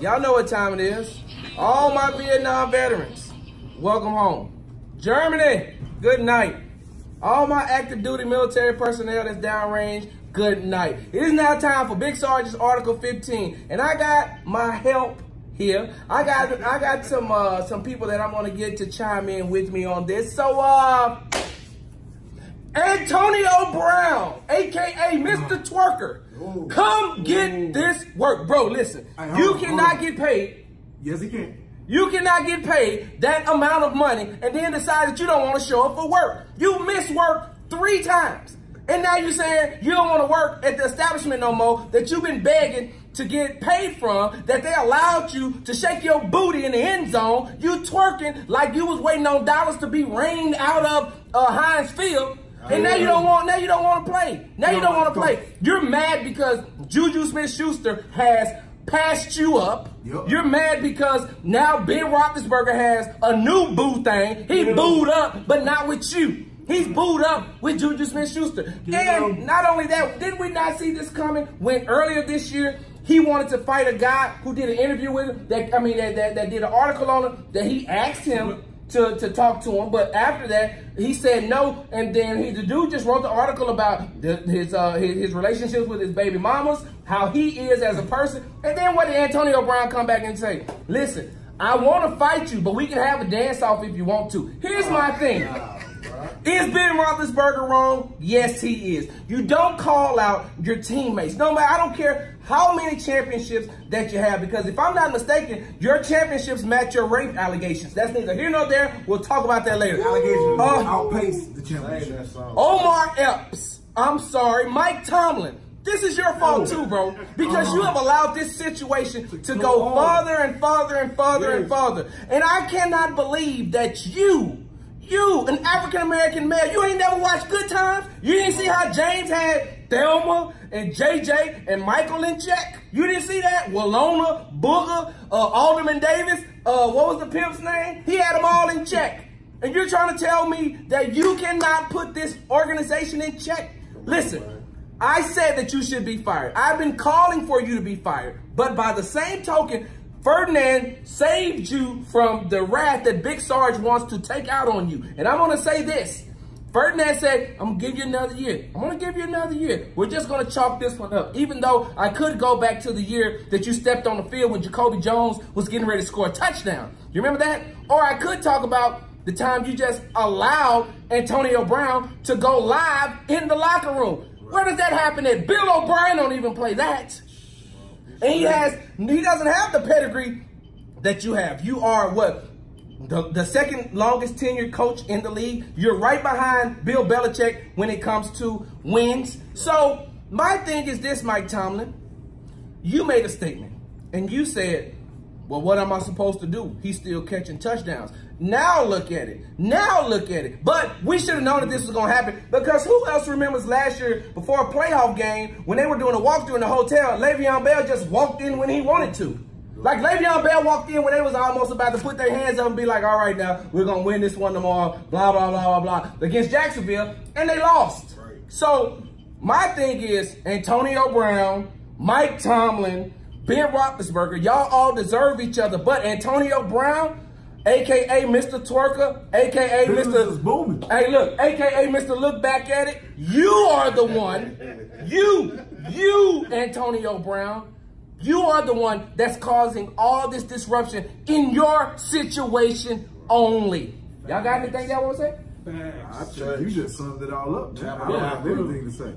Y'all know what time it is. All my Vietnam veterans, welcome home. Germany, good night. All my active duty military personnel that's downrange, good night. It is now time for Big Sarge's Article 15, and I got my help here. I got some people that I'm gonna get to chime in with me on this. So Antonio Brown, aka Mr. Twerker, come get this work, bro. Listen, you cannot get paid. Yes, he can. You cannot get paid that amount of money and then decide that you don't want to show up for work. You missed work 3 times. And now you're saying you don't want to work at the establishment no more that you've been begging to get paid from, that they allowed you to shake your booty in the end zone. You twerking like you was waiting on dollars to be rained out of Heinz Field. And now you don't want to play. Now you don't want to play. You're mad because Juju Smith-Schuster has passed you up. Yep. You're mad because now Ben Roethlisberger has a new boo thing. He booed up, but not with you. He's booed up with Juju Smith-Schuster. And not only that, did we not see this coming when earlier this year he wanted to fight a guy who did an interview with him, that did an article on him, that he asked him to talk to him, but after that he said no, and then the dude just wrote the article about his relationships with his baby mamas, how he is as a person, and then what did Antonio Brown come back and say? Listen, I want to fight you, but we can have a dance off if you want to. Here's my thing. Is Ben Roethlisberger wrong? Yes, he is. You don't call out your teammates. No matter, I don't care how many championships that you have, because if I'm not mistaken, your championships match your rape allegations. That's neither here nor there. We'll talk about that later. Allegations outpace the championship. Omar Epps. I'm sorry. Mike Tomlin. This is your fault too, bro, because you have allowed this situation to go farther and farther and farther and farther. And I cannot believe that you, an African-American male, you ain't never watched Good Times? You didn't see how James had Thelma and JJ and Michael in check? You didn't see that? Walona, Booger, Alderman Davis, what was the pimp's name? He had them all in check. And you're trying to tell me that you cannot put this organization in check? Listen, I said that you should be fired. I've been calling for you to be fired. But by the same token, Ferdinand saved you from the wrath that Big Sarge wants to take out on you. And I'm going to say this. Ferdinand said, I'm going to give you another year. I'm going to give you another year. We're just going to chalk this one up. Even though I could go back to the year that you stepped on the field when Jacoby Jones was getting ready to score a touchdown. You remember that? Or I could talk about the time you just allowed Antonio Brown to go live in the locker room. Where does that happen at? Bill O'Brien don't even play that. And he doesn't have the pedigree that you have. You are what? The second longest tenured coach in the league. You're right behind Bill Belichick when it comes to wins. So my thing is this, Mike Tomlin. You made a statement and you said, well, what am I supposed to do? He's still catching touchdowns. Now look at it. Now look at it. But we should have known that this was going to happen, because who else remembers last year before a playoff game when they were doing a walkthrough in the hotel, Le'Veon Bell just walked in when he wanted to. Like Le'Veon Bell walked in when they was almost about to put their hands up and be like, all right, now we're going to win this one tomorrow, blah, blah, blah, blah, blah, against Jacksonville, and they lost. Right. So my thing is Antonio Brown, Mike Tomlin, Ben Roethlisberger, y'all all deserve each other, but Antonio Brown, a.k.a. Mr. Twerker, a.k.a. Mr. Booming. Hey, look, a.k.a. Mr. Look Back at It. You are the one, you, Antonio Brown, you are the one that's causing all this disruption in your situation only. Y'all got anything y'all want to say? I think you just summed it all up, man. I don't have anything to say.